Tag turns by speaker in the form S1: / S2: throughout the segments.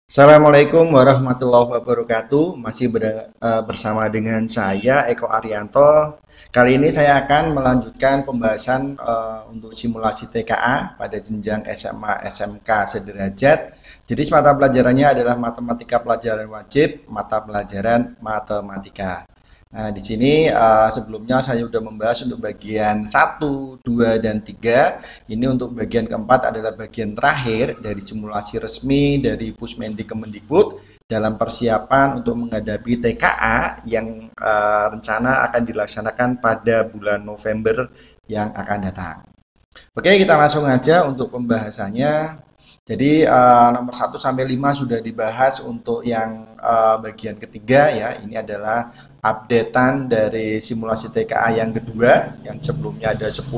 S1: Assalamualaikum warahmatullahi wabarakatuh. Masih bersama dengan saya Eko Arianto. Kali ini saya akan melanjutkan pembahasan untuk simulasi TKA pada jenjang SMA SMK sederajat. Jadi mata pelajarannya adalah matematika pelajaran wajib, mata pelajaran matematika. Nah, di sini sebelumnya saya sudah membahas untuk bagian 1, 2, dan 3. Ini untuk bagian keempat adalah bagian terakhir dari simulasi resmi dari Pusmendi Kemendikbud dalam persiapan untuk menghadapi TKA yang rencana akan dilaksanakan pada bulan November yang akan datang. Oke, kita langsung aja untuk pembahasannya. Jadi nomor 1 sampai 5 sudah dibahas untuk yang bagian ketiga ya. Ini adalah updatean dari simulasi TKA yang kedua, yang sebelumnya ada 10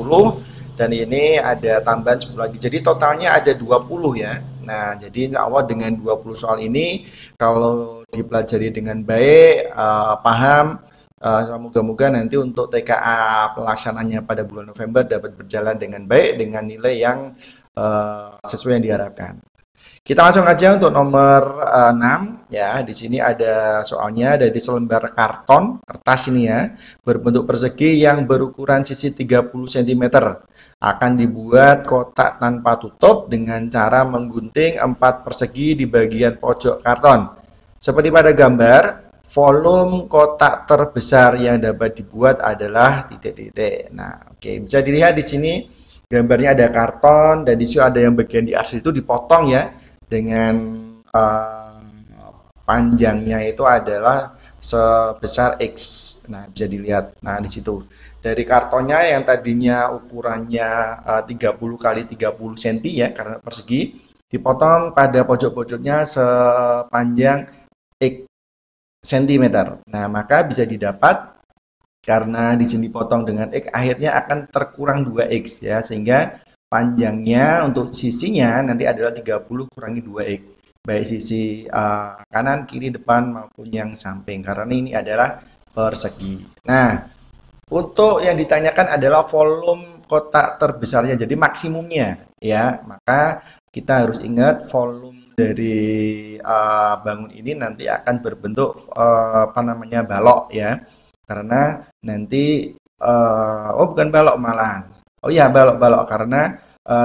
S1: dan ini ada tambahan 10 lagi. Jadi totalnya ada 20 ya. Nah, jadi insya Allah dengan 20 soal ini kalau dipelajari dengan baik, paham, moga-moga nanti untuk TKA pelaksanaannya pada bulan November dapat berjalan dengan baik dengan nilai yang sesuai yang diharapkan. Kita langsung aja untuk nomor 6 ya. Di sini ada soalnya dari selembar karton kertas ini ya, berbentuk persegi yang berukuran sisi 30 cm. Akan dibuat kotak tanpa tutup dengan cara menggunting 4 persegi di bagian pojok karton. Seperti pada gambar, volume kotak terbesar yang dapat dibuat adalah titik-titik. Nah, oke, bisa dilihat di sini gambarnya ada karton dan di situ ada yang bagian di atas itu dipotong ya dengan panjangnya itu adalah sebesar X. Nah, bisa dilihat. Nah, di situ. Dari kartonnya yang tadinya ukurannya 30 kali 30 cm ya karena persegi, dipotong pada pojok-pojoknya sepanjang X cm. Nah, maka bisa didapat karena di sini potong dengan X akhirnya akan terkurang 2X ya, sehingga panjangnya untuk sisinya nanti adalah 30 kurangi 2X, baik sisi kanan, kiri, depan maupun yang samping, karena ini adalah persegi. Nah, untuk yang ditanyakan adalah volume kotak terbesarnya, jadi maksimumnya ya, maka kita harus ingat volume dari bangun ini nanti akan berbentuk balok ya, karena nanti bukan balok malahan. Oh ya, balok-balok karena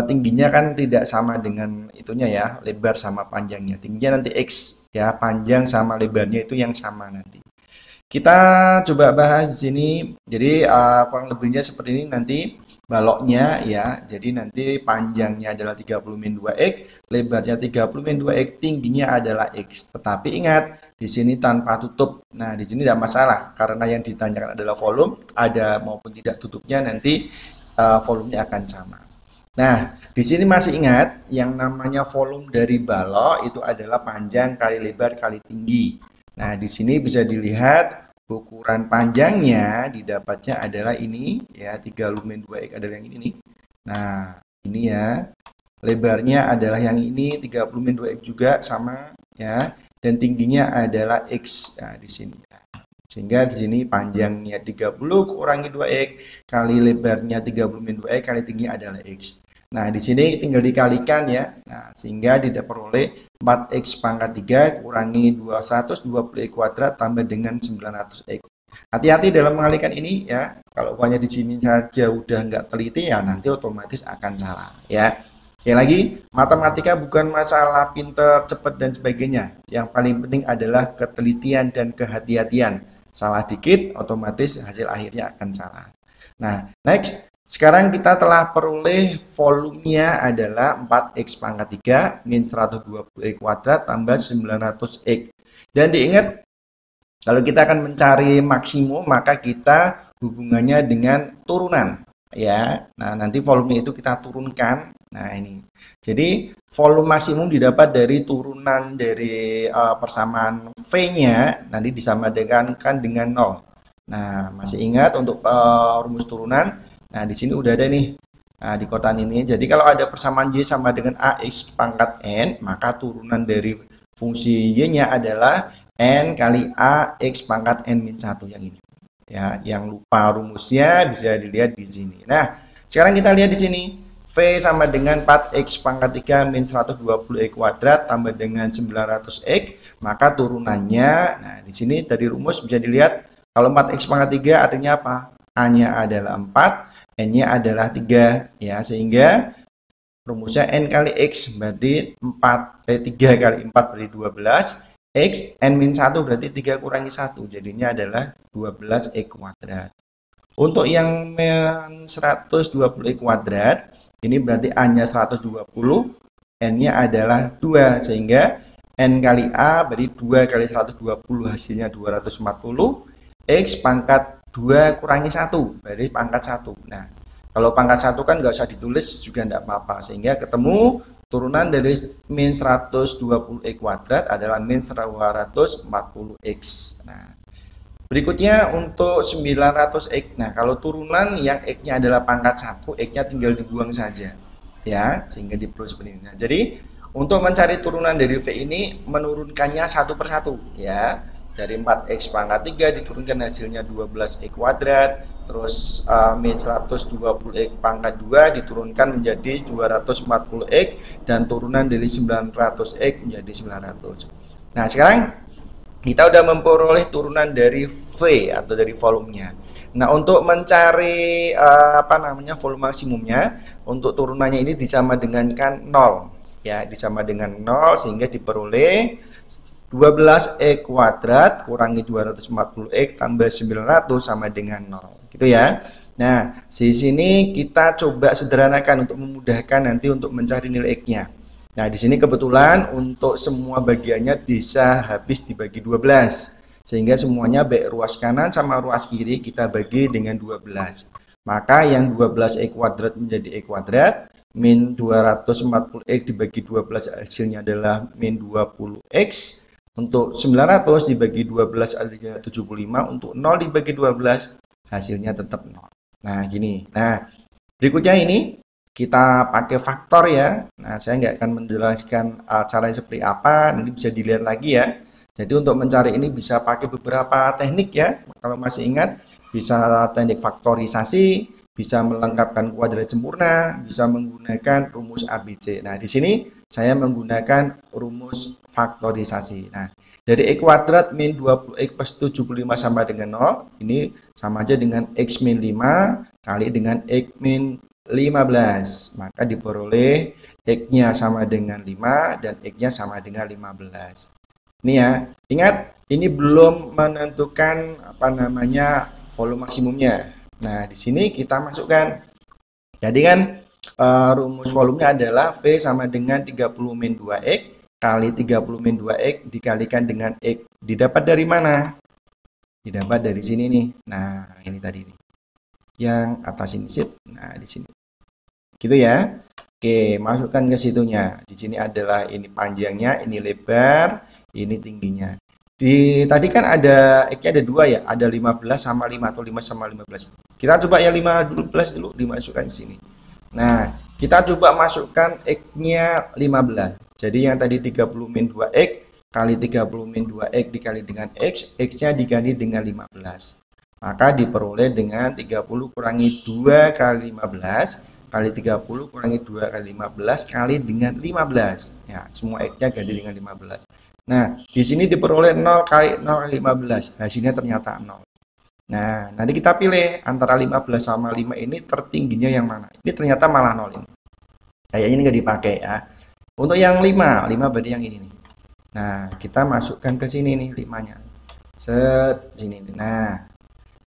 S1: tingginya kan tidak sama dengan itunya ya, lebar sama panjangnya. Tingginya nanti X ya, panjang sama lebarnya itu yang sama nanti. Kita coba bahas di sini. Jadi kurang lebihnya seperti ini nanti baloknya ya. Jadi nanti panjangnya adalah 30 min 2x, lebarnya 30 min 2x, tingginya adalah x. Tetapi ingat, di sini tanpa tutup. Nah, di sini tidak masalah karena yang ditanyakan adalah volume, ada maupun tidak tutupnya nanti volumenya akan sama. Nah, di sini masih ingat yang namanya volume dari balok itu adalah panjang kali lebar kali tinggi. Nah, di sini bisa dilihat ukuran panjangnya didapatnya adalah ini ya, 3 lumen 2x adalah yang ini nih. Nah, ini ya. Lebarnya adalah yang ini 30 min 2x juga sama ya, dan tingginya adalah x. Nah, di sini ya. Sehingga di sini panjangnya 30 kurangi 2x kali lebarnya 30 min 2x kali tingginya adalah x. Nah, di sini tinggal dikalikan ya. Nah, sehingga diperoleh 4x pangkat 3 kurangi 220x kuadrat tambah dengan 900x. Hati-hati dalam mengalihkan ini ya. Kalau umpamanya di sini saja udah nggak teliti ya nanti otomatis akan salah ya. Sekali lagi, matematika bukan masalah pinter, cepat dan sebagainya. Yang paling penting adalah ketelitian dan kehati-hatian. Salah dikit otomatis hasil akhirnya akan salah. Nah, next. Sekarang kita telah peroleh volumenya adalah 4x pangkat 3 min 120x kuadrat tambah 900x. Dan diingat, kalau kita akan mencari maksimum, maka kita hubungannya dengan turunan. Ya, nah nanti volume itu kita turunkan. Nah ini, jadi volume maksimum didapat dari turunan dari persamaan V-nya, nanti disamakan dengan 0. Nah, masih ingat untuk rumus turunan? Nah, di sini udah ada nih. Nah, di kotaan ini. Jadi kalau ada persamaan Y sama dengan AX pangkat N, maka turunan dari fungsi Y-nya adalah N kali AX pangkat N min 1 yang ini. Ya, yang lupa rumusnya bisa dilihat di sini. Nah, sekarang kita lihat di sini. V sama dengan 4X pangkat 3 min 120X kuadrat tambah dengan 900X, maka turunannya, nah di sini dari rumus bisa dilihat, kalau 4X pangkat 3 artinya apa? A-nya adalah 4, N-nya adalah 3, ya, sehingga rumusnya N kali X berarti 3 kali 4 berarti 12, X, N min 1 berarti 3 kurangi 1, jadinya adalah 12X kuadrat. Untuk yang min 120X kuadrat, ini berarti A-nya 120, N-nya adalah 2, sehingga N kali A berarti 2 kali 120, hasilnya 240, X pangkat 2 kurangi 1, berarti pangkat 1. Nah, kalau pangkat 1 kan nggak usah ditulis juga nggak apa-apa, sehingga ketemu turunan dari min 120X kuadrat adalah min 240X. Nah, berikutnya untuk 900X. Nah, kalau turunan yang X-nya adalah pangkat 1, X-nya tinggal dibuang saja. Ya, sehingga diperoleh seperti ini. Nah, jadi, untuk mencari turunan dari V ini, menurunkannya satu per satu. Ya, dari 4X pangkat 3 diturunkan hasilnya 12X kuadrat. Terus min 120X pangkat 2 diturunkan menjadi 240X. Dan turunan dari 900X menjadi 900. Nah, sekarang kita udah memperoleh turunan dari V atau dari volumenya. Nah, untuk mencari volume maksimumnya, untuk turunannya ini disama dengan 0. Ya, disama dengan 0 sehingga diperoleh 12X kuadrat kurangi 240X tambah 900 sama dengan 0. Gitu ya. Nah, di sini kita coba sederhanakan untuk memudahkan nanti untuk mencari nilai X-nya. Nah, di sini kebetulan untuk semua bagiannya bisa habis dibagi 12. Sehingga semuanya baik ruas kanan sama ruas kiri kita bagi dengan 12. Maka yang 12X kuadrat menjadi X kuadrat, min 240X dibagi 12 hasilnya adalah min 20X. Untuk 900 dibagi 12 hasilnya 75. Untuk 0 dibagi 12 hasilnya tetap 0. Nah, gini. Nah, berikutnya ini kita pakai faktor ya. Nah, saya nggak akan menjelaskan caranya seperti apa, nanti bisa dilihat lagi ya. Jadi untuk mencari ini bisa pakai beberapa teknik ya. Kalau masih ingat, bisa teknik faktorisasi, bisa melengkapkan kuadrat sempurna, bisa menggunakan rumus ABC. Nah, di sini saya menggunakan rumus faktorisasi. Nah, dari X kuadrat min 20X plus 75 sama dengan 0, ini sama aja dengan X min 5 kali dengan X min 15, maka diperoleh X-nya sama dengan 5 dan X-nya sama dengan 15. Ini ya, ingat ini belum menentukan volume maksimumnya. Nah, di sini kita masukkan. Jadi kan rumus volumenya adalah V sama dengan 30 min 2X kali 30 min 2X dikalikan dengan X. Didapat dari mana? Didapat dari sini nih. Nah, ini tadi nih. Yang atas ini sip. Nah, di sini. Gitu ya. Oke, masukkan ke situnya. Di sini adalah ini panjangnya, ini lebar, ini tingginya. Tadi kan ada X-nya ada 2 ya, ada 15 sama 5 atau 5 sama 15. Kita coba yang 15 dulu dimasukkan di sini. Nah, kita coba masukkan X-nya 15. Jadi yang tadi 30 min 2X kali 30 min 2X dikali dengan X, X-nya diganti dengan 15. Maka diperoleh dengan 30 kurangi 2 kali 15 kali 30 kurangi 2 kali 15 kali dengan 15. Ya, semua X-nya ganti dengan 15. Nah, di sini diperoleh 0 kali 0 kali 15. Hasilnya ternyata 0. Nah, nanti kita pilih antara 15 sama 5 ini tertingginya yang mana. Ini ternyata malah 0 ini. Kayaknya ini nggak dipakai ya. Untuk yang 5 berarti yang ini nih. Nah, kita masukkan ke sini nih 5-nya. Set, sini nih. Nah,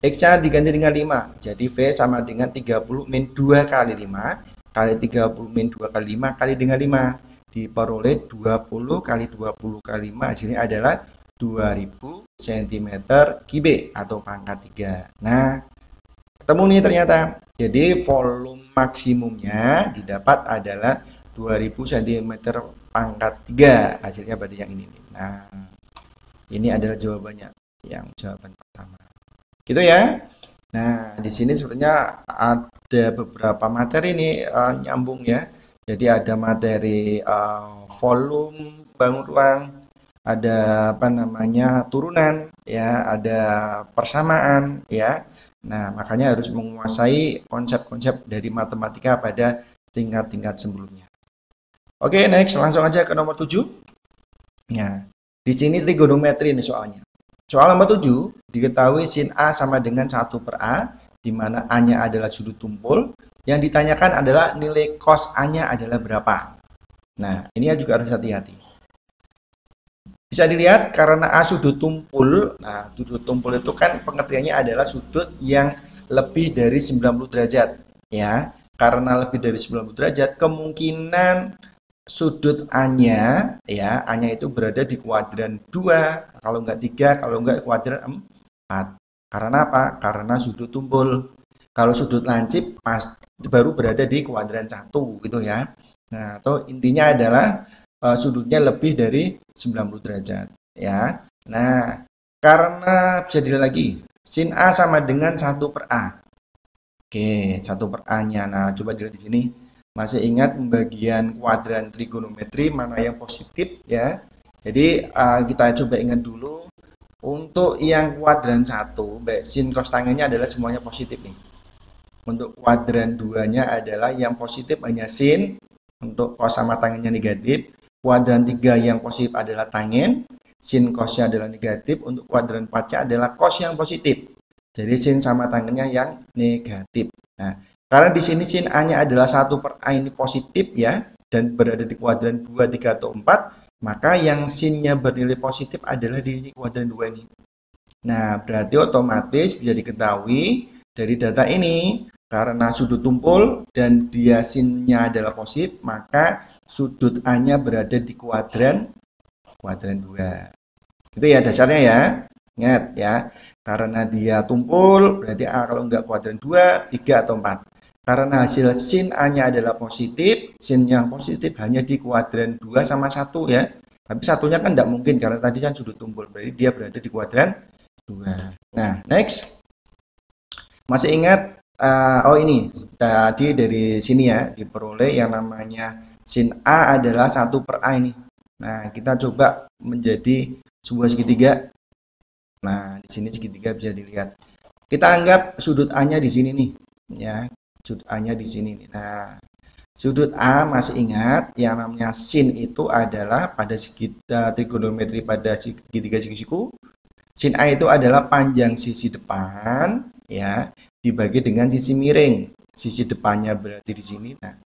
S1: X-nya diganti dengan 5. Jadi V sama dengan 30 min 2 kali 5 kali 30 min 2 kali 5 kali dengan 5. Diperoleh 20 kali 20 kali 5 hasilnya adalah 2000 cm3 atau pangkat 3. Nah, ketemu nih ternyata. Jadi volume maksimumnya didapat adalah 2000 cm pangkat 3. Hasilnya berarti yang ini nih. Nah, ini adalah jawabannya. Yang jawaban pertama. Gitu ya. Nah, di sini sebenarnya ada beberapa materi nih nyambung ya. Jadi ada materi volume bangun ruang, ada turunan ya, ada persamaan ya. Nah, makanya harus menguasai konsep-konsep dari matematika pada tingkat-tingkat sebelumnya. Oke, next langsung aja ke nomor 7. Nah, di sini trigonometri ini soalnya. Soal nomor 7, diketahui sin A sama dengan 1 per A, di mana A-nya adalah sudut tumpul. Yang ditanyakan adalah nilai cos A-nya adalah berapa. Nah, ini juga harus hati-hati. Bisa dilihat karena A sudut tumpul. Nah, sudut tumpul itu kan pengertiannya adalah sudut yang lebih dari 90 derajat. Ya, karena lebih dari 90 derajat, kemungkinan sudut A-nya, ya, A-nya itu berada di kuadran 2, kalau enggak 3, kalau enggak kuadran 4. Karena apa? Karena sudut tumpul. Kalau sudut lancip baru berada di kuadran 1 gitu ya. Nah, atau intinya adalah sudutnya lebih dari 90 derajat, ya. Nah, karena bisa dilihat lagi, sin A sama dengan 1 per A. Oke, 1 per A-nya. Nah, coba dilihat di sini. Masih ingat pembagian kuadran trigonometri mana yang positif ya? Jadi kita coba ingat dulu untuk yang kuadran 1, baik sin cos tangennya adalah semuanya positif nih. Untuk kuadran 2-nya adalah yang positif hanya sin, untuk cos sama tangennya negatif. Kuadran 3 yang positif adalah tangen, sin cosnya adalah negatif. Untuk kuadran 4-nya adalah cos yang positif. Jadi sin sama tangennya yang negatif. Nah, karena di sini sin A-nya adalah 1 per A ini positif ya, dan berada di kuadran 2, 3, atau 4, maka yang sin-nya bernilai positif adalah di kuadran 2 ini. Nah, berarti otomatis bisa diketahui dari data ini, karena sudut tumpul dan dia sin-nya adalah positif, maka sudut A-nya berada di kuadran 2. Itu ya dasarnya ya. Ingat ya, karena dia tumpul, berarti A kalau enggak kuadran 2, 3, atau 4. Karena hasil sin A-nya adalah positif, sin yang positif hanya di kuadran 2 sama 1 ya. Tapi satunya kan tidak mungkin karena tadi kan sudut tumpul, berarti dia berada di kuadran 2. Nah, next. Masih ingat, oh ini, tadi dari sini ya, diperoleh yang namanya sin A adalah 1 per A ini. Nah, kita coba menjadi sebuah segitiga. Nah, di sini segitiga bisa dilihat. Kita anggap sudut A-nya di sini nih, ya. Sudut A-nya di sini nih. Nah, sudut A masih ingat yang namanya sin itu adalah pada segitiga trigonometri pada segitiga sisiku. Sin A itu adalah panjang sisi depan ya dibagi dengan sisi miring. Sisi depannya berarti di sini. Nah,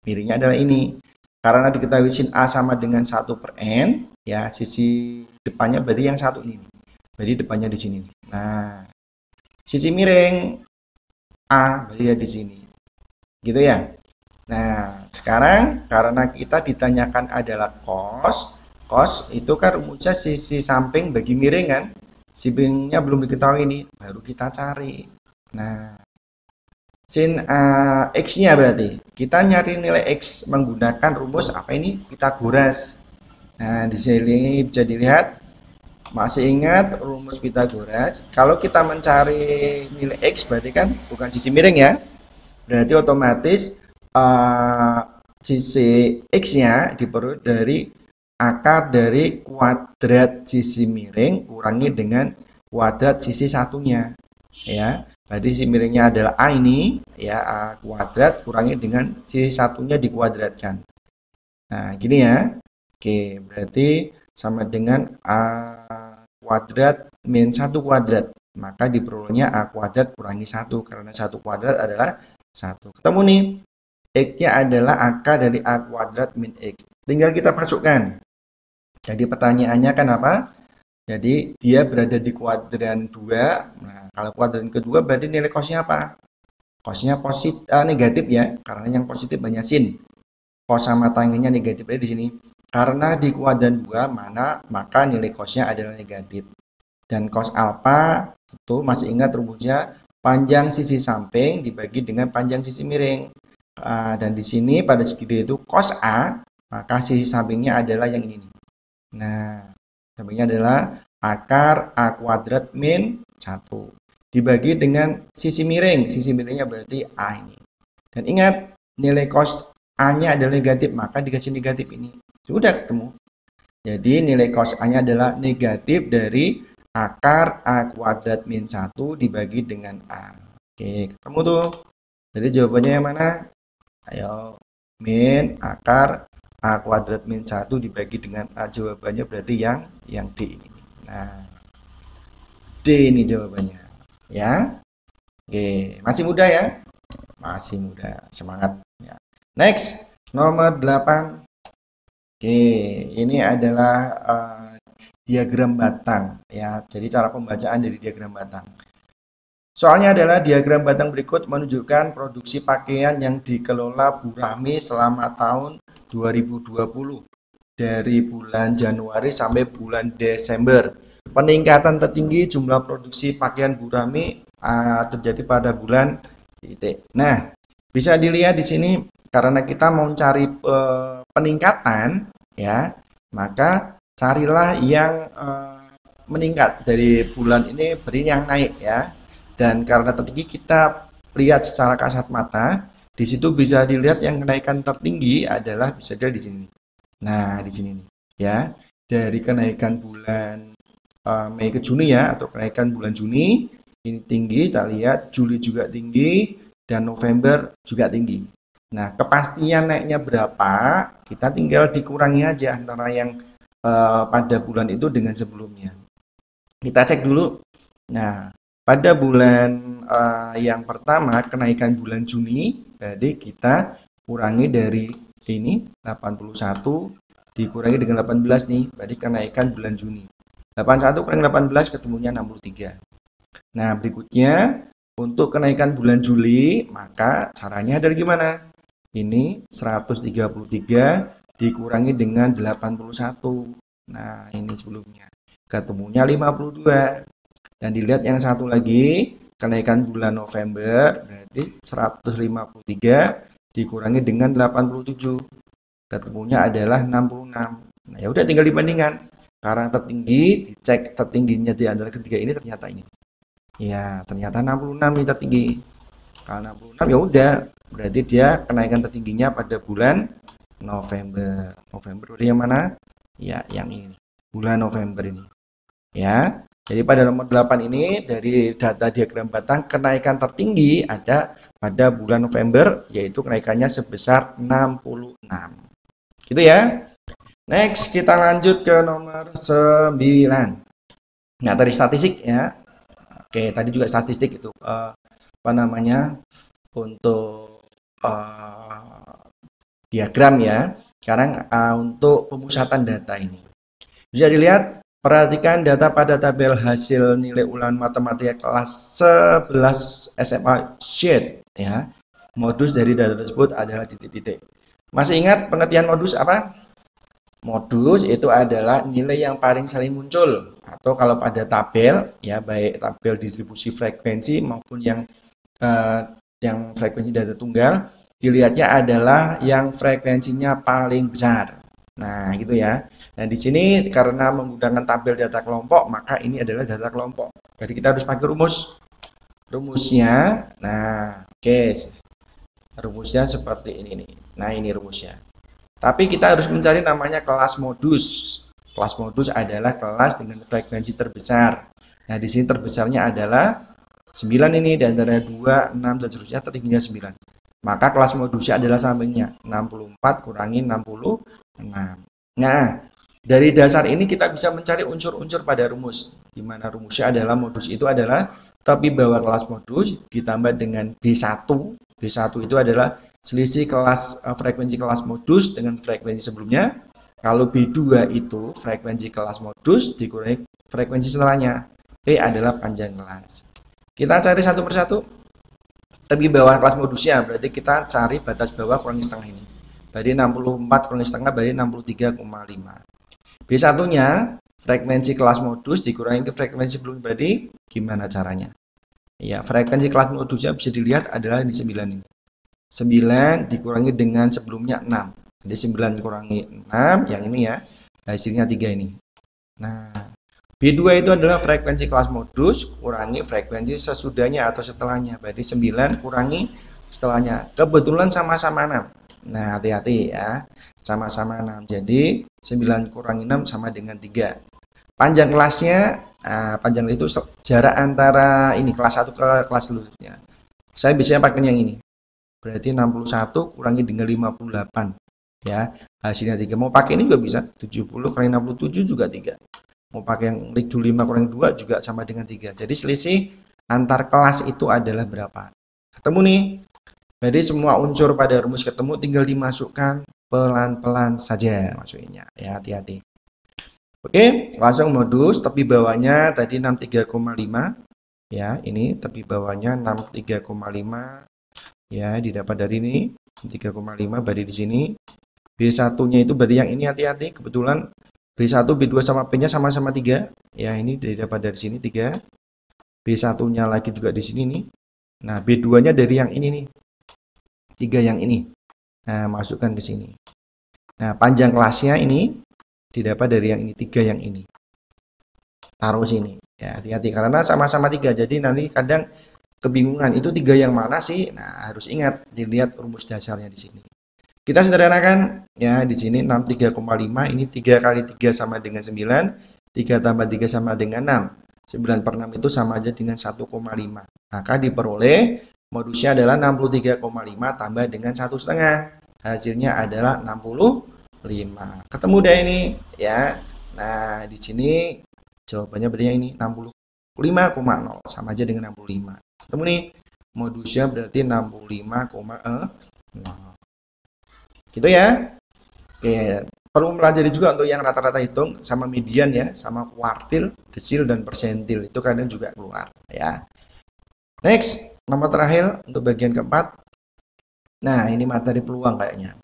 S1: miringnya adalah ini. Karena diketahui sin A sama dengan 1 per N, ya, sisi depannya berarti yang satu ini. Berarti depannya di sini. Nah, sisi miring A berada di sini. Gitu ya. Nah, sekarang karena kita ditanyakan adalah cos. Cos itu kan rumusnya sisi samping bagi miring kan. Sampingnya belum diketahui ini, baru kita cari. Nah, sin X-nya berarti. Kita nyari nilai X menggunakan rumus apa ini? Pitagoras. Nah, di sini bisa dilihat. Masih ingat rumus Pitagoras? Kalau kita mencari nilai X berarti kan bukan sisi miring ya. Berarti otomatis sisi X-nya diperoleh dari akar dari kuadrat sisi miring kurangi dengan kuadrat sisi satunya. Ya, berarti sisi miringnya adalah A ini, ya, A kuadrat kurangi dengan sisi satunya dikuadratkan. Nah, gini ya. Oke, berarti sama dengan A kuadrat min 1 kuadrat. Maka diperolehnya A kuadrat kurangi 1. Karena 1 kuadrat adalah 1. Ketemu nih. X-nya adalah akar dari A kuadrat min X. Tinggal kita masukkan. Jadi pertanyaannya kan apa? Jadi dia berada di kuadran 2. Nah, kalau kuadran kedua berarti nilai cosnya apa? Cosnya positif, negatif ya. Karena yang positif banyak sin. Cos sama tangennya negatif di sini. Karena di kuadran 2 mana maka nilai cosnya adalah negatif. Dan cos alfa itu masih ingat rumusnya panjang sisi samping dibagi dengan panjang sisi miring. Dan di sini pada segitiga itu cos A, maka sisi sampingnya adalah yang ini. Nah, sampingnya adalah akar A kuadrat min 1. Dibagi dengan sisi miring. Sisi miringnya berarti A ini. Dan ingat, nilai cos A-nya adalah negatif, maka dikasih negatif ini. Sudah ketemu. Jadi nilai cos A-nya adalah negatif dari akar A kuadrat min 1 dibagi dengan A. Oke, ketemu tuh. Jadi jawabannya yang mana? Ayo, min akar A kuadrat min 1 dibagi dengan A. Jawabannya berarti yang D ini. Nah, D ini jawabannya. Ya. Oke, masih muda ya? Masih muda. Semangat ya. Next, nomor 8. Oke, ini adalah diagram batang ya. Jadi cara pembacaan dari diagram batang. Soalnya adalah diagram batang berikut menunjukkan produksi pakaian yang dikelola Bu Rahmi selama tahun 2020 dari bulan Januari sampai bulan Desember. Peningkatan tertinggi jumlah produksi pakaian Bu Rahmi terjadi pada bulan titik. Nah, bisa dilihat di sini karena kita mau cari peningkatan ya, maka carilah yang meningkat dari bulan ini beri yang naik ya. Dan karena tertinggi kita lihat secara kasat mata, di situ bisa dilihat yang kenaikan tertinggi adalah bisa dilihat di sini. Nah, di sini nih ya. Dari kenaikan bulan Mei ke Juni ya, atau kenaikan bulan Juni ini tinggi, kita lihat Juli juga tinggi dan November juga tinggi. Nah, kepastian naiknya berapa, kita tinggal dikurangi aja antara yang pada bulan itu dengan sebelumnya. Kita cek dulu. Nah, pada bulan yang pertama, kenaikan bulan Juni, jadi kita kurangi dari ini 81 dikurangi dengan 18 nih, berarti kenaikan bulan Juni. 81 kurangi 18 ketemunya 63. Nah, berikutnya untuk kenaikan bulan Juli, maka caranya dari gimana? Ini 133 dikurangi dengan 81. Nah, ini sebelumnya. Ketemunya 52. Dan dilihat yang satu lagi, kenaikan bulan November, berarti 153 dikurangi dengan 87. Ketemunya adalah 66. Nah, ya udah tinggal dibandingkan. Karena tertinggi, dicek tertingginya di antara ketiga ini ternyata ini. Ya, ternyata 66 ini tertinggi. Kalau 66 ya udah, berarti dia kenaikan tertingginya pada bulan November. November yang mana? Ya, yang ini. Bulan November ini. Ya. Jadi pada nomor 8 ini dari data diagram batang kenaikan tertinggi ada pada bulan November yaitu kenaikannya sebesar 66. Gitu ya. Next kita lanjut ke nomor 9. Nah, tadi statistik ya. Oke, tadi juga statistik itu apa namanya? Untuk diagram ya. Sekarang untuk pemusatan data ini. Bisa dilihat, perhatikan data pada tabel hasil nilai ulangan matematika kelas 11 SMA sheet ya. Modus dari data tersebut adalah titik-titik. Masih ingat pengertian modus apa? Modus itu adalah nilai yang paling sering muncul atau kalau pada tabel ya, baik tabel distribusi frekuensi maupun yang frekuensi data tunggal, dilihatnya adalah yang frekuensinya paling besar. Nah, gitu ya. Nah, di sini karena menggunakan tabel data kelompok, maka ini adalah data kelompok. Jadi kita harus pakai rumus. Rumusnya, nah, oke. Rumusnya seperti ini nih. Nah, ini rumusnya. Tapi kita harus mencari namanya kelas modus. Kelas modus adalah kelas dengan frekuensi terbesar. Nah, di sini terbesarnya adalah 9 ini, dan antara 2, 6, dan seterusnya tertingginya 9. Maka kelas modusnya adalah sampingnya 64 kurangi 66. Nah, dari dasar ini kita bisa mencari unsur-unsur pada rumus. Di mana rumusnya adalah modus itu adalah tepi bawah kelas modus ditambah dengan B1. B1 itu adalah selisih kelas frekuensi kelas modus dengan frekuensi sebelumnya. Kalau B2 itu frekuensi kelas modus dikurangi frekuensi setelahnya. P adalah panjang kelas. Kita cari satu persatu. Tepi bawah kelas modusnya berarti kita cari batas bawah kurangi setengah ini. Berarti 64 kurangi setengah berarti 63,5. B1-nya frekuensi kelas modus dikurangi ke frekuensi sebelumnya, berarti gimana caranya? Ya, frekuensi kelas modusnya bisa dilihat adalah ini 9 ini. 9 dikurangi dengan sebelumnya 6. Jadi 9 kurangi 6, yang ini ya, hasilnya 3 ini. Nah, B2 itu adalah frekuensi kelas modus kurangi frekuensi sesudahnya atau setelahnya. Berarti 9 kurangi setelahnya. Kebetulan sama-sama 6. Nah, hati-hati ya. Sama-sama 6. Jadi 9 kurangi 6 sama dengan 3. Panjang kelasnya, panjang itu jarak antara ini kelas 1 ke kelas selanjutnya. Saya biasanya pakai yang ini. Berarti 61 kurangi dengan 58. Ya, hasilnya 3. Mau pakai ini juga bisa. 70 kurangi 67 juga 3. Mau pakai yang redo 5 kurangi 2 juga sama dengan 3. Jadi selisih antar kelas itu adalah berapa? Ketemu nih. Jadi semua unsur pada rumus ketemu, tinggal dimasukkan pelan-pelan saja masuknya. Ya, hati-hati. Oke, langsung modus. Tepi bawahnya tadi 63,5. Ya, ini tepi bawahnya 63,5. Ya, didapat dari ini 3,5 berarti di sini. B1-nya itu berarti yang ini, hati-hati. Kebetulan B1, B2 sama P-nya sama-sama 3. Ya, ini didapat dari sini 3. B1-nya lagi juga di sini nih. Nah, B2-nya dari yang ini nih. 3 yang ini. Nah, masukkan ke sini. Nah, panjang kelasnya ini didapat dari yang ini, 3 yang ini. Taruh sini. Ya, hati-hati karena sama-sama 3. Jadi nanti kadang kebingungan itu 3 yang mana sih? Nah, harus ingat dilihat rumus dasarnya di sini. Kita sederhanakan ya, di sini 63,5, ini 3 kali 3 sama dengan 9, 3 tambah 3 sama dengan 6. 9 per 6 itu sama aja dengan 1,5. Maka diperoleh modusnya adalah 63,5 tambah dengan 1,5. Hasilnya adalah 65. Ketemu deh ini ya. Nah, di sini jawabannya berarti ini 65,0 sama aja dengan 65. Ketemu nih, modusnya berarti 65,0. Gitu ya. Oke, perlu mempelajari juga untuk yang rata-rata hitung sama median ya, sama kuartil, desil dan persentil. Itu kadang juga keluar ya. Next, nomor terakhir untuk bagian keempat. Nah, ini materi peluang kayaknya.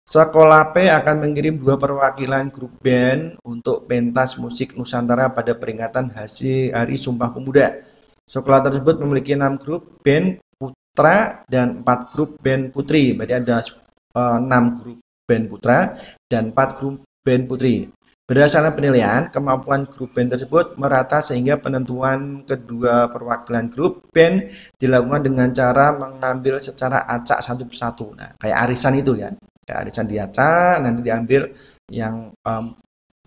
S1: Sekolah P akan mengirim 2 perwakilan grup band untuk pentas musik Nusantara pada peringatan Hari Sumpah Pemuda. Sekolah tersebut memiliki 6 grup band putra dan 4 grup band putri. Berarti ada 6 grup band putra dan 4 grup band putri. Berdasarkan penilaian, kemampuan grup band tersebut merata sehingga penentuan kedua perwakilan grup band dilakukan dengan cara mengambil secara acak satu persatu. Nah, kayak arisan itu ya. Kayak arisan diacak, nanti diambil yang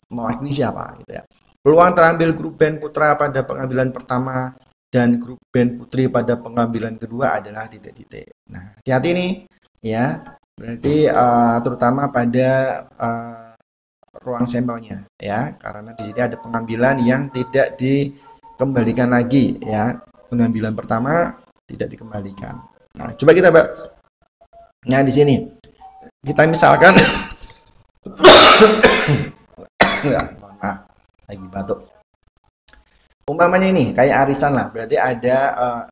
S1: mewakili siapa gitu ya. Peluang terambil grup band putra pada pengambilan pertama dan grup band putri pada pengambilan kedua adalah titik-titik. Nah, hati-hati nih ya. Berarti terutama pada ruang sampelnya ya, karena di sini ada pengambilan yang tidak dikembalikan lagi ya. Pengambilan pertama tidak dikembalikan. Nah, coba kita nah di sini kita misalkan ya, mohon maaf, lagi batuk. Umpamanya ini kayak arisan lah, berarti ada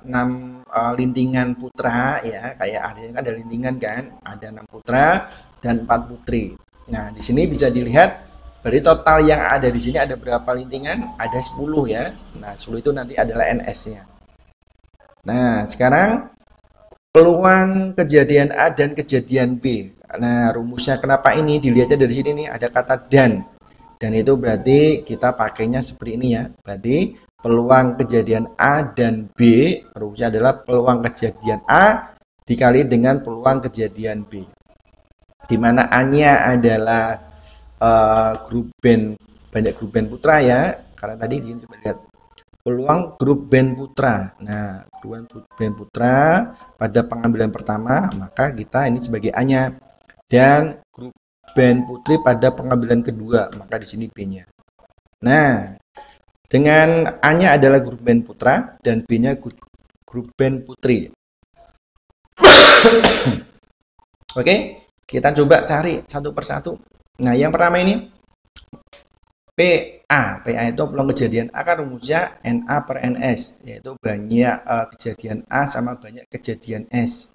S1: 6 lintingan putra ya, kayak arisan ada lintingan kan, ada 6 putra dan 4 putri. Nah, di sini bisa dilihat berarti total yang ada di sini ada berapa lintingan? Ada 10 ya. Nah, 10 itu nanti adalah NS-nya. Nah, sekarang peluang kejadian A dan kejadian B. Nah, rumusnya kenapa ini dilihatnya dari sini nih, ada kata dan. Dan itu berarti kita pakainya seperti ini ya. Berarti peluang kejadian A dan B, rumusnya adalah peluang kejadian A dikali dengan peluang kejadian B. Di mana A-nya adalah grup band, banyak grup band putra ya. Karena tadi ini coba lihat peluang grup band putra. Nah, grup band putra pada pengambilan pertama, maka kita ini sebagai A-nya. Dan grup band putri pada pengambilan kedua, maka di sini B-nya. Nah, dengan A-nya adalah grup band putra dan B-nya grup band putri. Oke, kita coba cari satu persatu. Nah, yang pertama ini PA. PA itu peluang kejadian A kan rumusnya NA per NS, yaitu banyak kejadian A sama banyak kejadian S.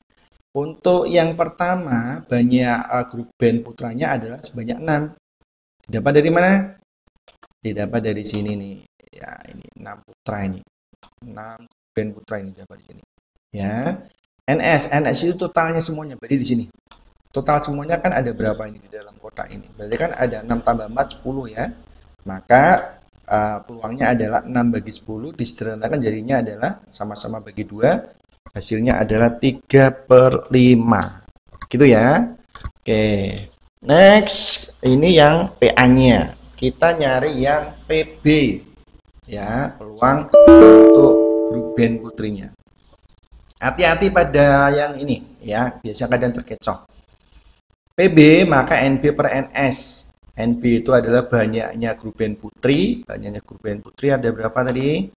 S1: Untuk yang pertama, banyak grup band putranya adalah sebanyak 6. Didapat dari mana? Didapat dari sini nih. Ya, ini 6 putra ini. 6 band putra ini dapat di sini. Ya. NS itu totalnya semuanya, berarti di sini. Total semuanya kan ada berapa ini di dalam kotak ini? Berarti kan ada 6 tambah 4, 10 ya. Maka peluangnya adalah 6 bagi 10, disederhanakan jadinya adalah sama-sama bagi 2. Hasilnya adalah 3/5. Gitu ya. Oke. Next, ini yang PA-nya. Kita nyari yang PB. Ya, peluang untuk grup band putrinya. Hati-hati pada yang ini ya, biasa kadang terkecoh. PB maka NB per NS. NB itu adalah banyaknya grup band putri. Banyaknya grup band putri ada berapa tadi?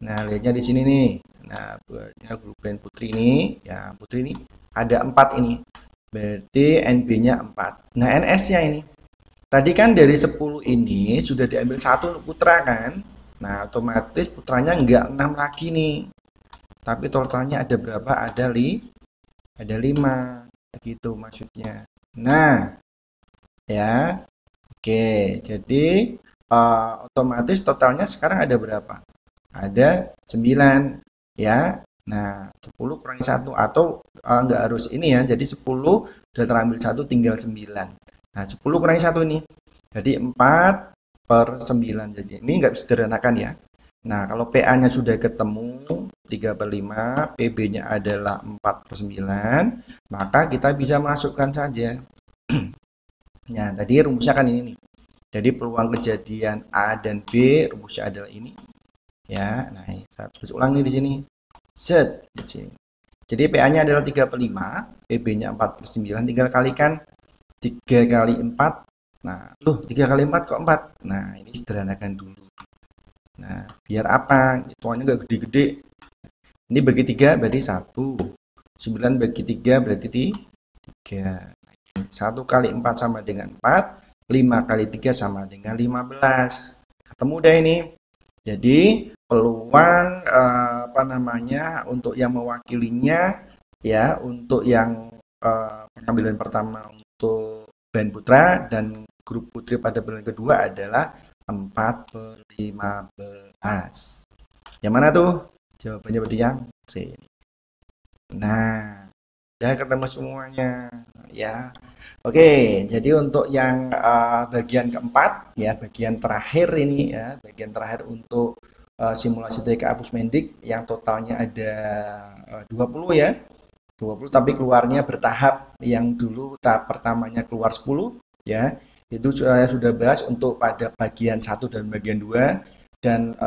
S1: Nah, lihatnya di sini nih. Nah, banyaknya grup band putri ini, ya putri ini ada 4 ini. Berarti NB-nya 4. Nah, NS-nya ini. Tadi kan dari 10 ini sudah diambil satu untuk putra kan? Nah, otomatis putranya enggak 6 lagi nih. Tapi totalnya ada berapa? Ada 5. Gitu maksudnya. Nah, ya. Oke, jadi otomatis totalnya sekarang ada berapa? Ada 9, ya. Nah, 10 kurangi 1 atau nggak harus ini ya. Jadi 10 udah terambil 1 tinggal 9. Nah, 10 kurangi 1 ini. Jadi 4 per 9. Jadi ini nggak bisa disederhanakan ya. Nah, kalau PA-nya sudah ketemu 3 per 5, PB-nya adalah 4 per 9, maka kita bisa masukkan saja. Nah, tadi rumusnya kan ini nih. Jadi peluang kejadian A dan B rumusnya adalah ini. Ya, nah ini saya tulis ulang nih di sini. Set di sini. Jadi PA-nya adalah 3 per 5, PB-nya 4 per 9, tinggal kalikan 3 kali 4. Nah, 3 kali 4 kok 4? Nah, ini sederhanakan dulu. Nah, biar apa? Hitungannya nggak gede-gede. Ini bagi 3 berarti 1. 9 bagi 3 berarti 3. 1 kali 4 sama dengan 4. 5 kali 3 sama dengan 15. Ketemu deh ini. Jadi peluang untuk yang mewakilinya ya, untuk yang pengambilan pertama untuk band putra dan grup putri pada bulan kedua adalah 4 per 15. Yang mana tuh? Jawabannya berarti yang C. Nah, udah ketemu semuanya ya. Oke, jadi untuk yang bagian keempat ya, bagian terakhir ini ya, bagian terakhir untuk simulasi TK Pusmendik yang totalnya ada 20 ya. 20 tapi keluarnya bertahap. Yang dulu tahap pertamanya keluar 10 ya. Itu saya sudah bahas untuk pada bagian 1 dan bagian 2 dan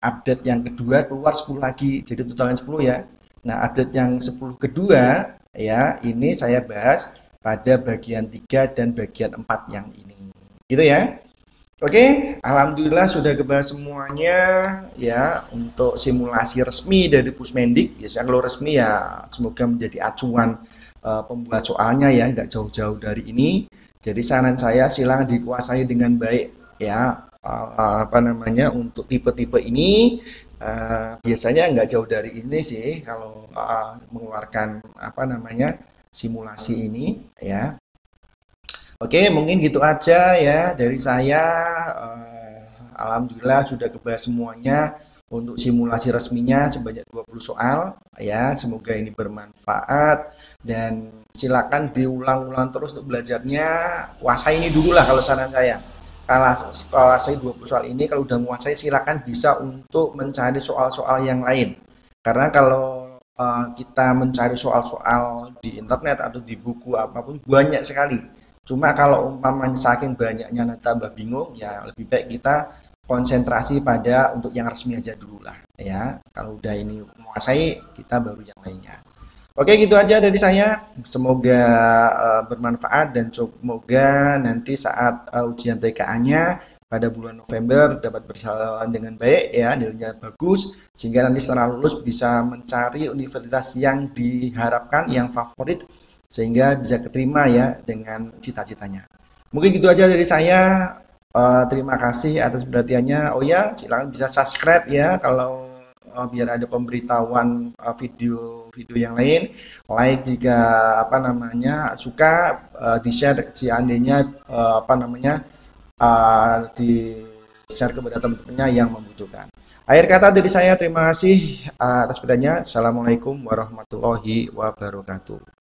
S1: update yang kedua keluar 10 lagi. Jadi totalnya 10 ya. Nah, update yang 10 kedua ya, ini saya bahas pada bagian 3 dan bagian 4 yang ini. Gitu ya. Oke, alhamdulillah sudah kebahas semuanya ya untuk simulasi resmi dari Pusmendik. Biasanya kalau resmi ya semoga menjadi acuan pembuat soalnya ya, nggak jauh-jauh dari ini. Jadi saran saya silakan dikuasai dengan baik ya, untuk tipe-tipe ini. Biasanya nggak jauh dari ini sih kalau mengeluarkan simulasi ini ya. Oke, mungkin gitu aja ya dari saya. Alhamdulillah sudah kebahas semuanya untuk simulasi resminya sebanyak 20 soal ya. Semoga ini bermanfaat dan silakan diulang-ulang terus untuk belajarnya. Kuasai ini dulu lah kalau saran saya. Kalau kuasai 20 soal ini, kalau udah menguasai silakan bisa untuk mencari soal-soal yang lain. Karena kalau kita mencari soal-soal di internet atau di buku apapun banyak sekali. Cuma kalau umpamanya saking banyaknya nanti tambah bingung, ya lebih baik kita konsentrasi pada untuk yang resmi aja dulu lah ya. Kalau udah ini menguasai, kita baru yang lainnya. Oke, gitu aja dari saya. Semoga bermanfaat dan semoga nanti saat ujian TKA-nya pada bulan November dapat berjalan dengan baik ya, nilainya bagus sehingga nanti setelah lulus bisa mencari universitas yang diharapkan, yang favorit sehingga bisa keterima ya dengan cita-citanya. Mungkin gitu aja dari saya. Terima kasih atas perhatiannya. Oh ya, silakan bisa subscribe ya kalau biar ada pemberitahuan video-video yang lain. Like jika suka, di-share seandainya di share kepada teman-temannya yang membutuhkan. Akhir kata dari saya, terima kasih atas perhatiannya. Assalamualaikum warahmatullahi wabarakatuh.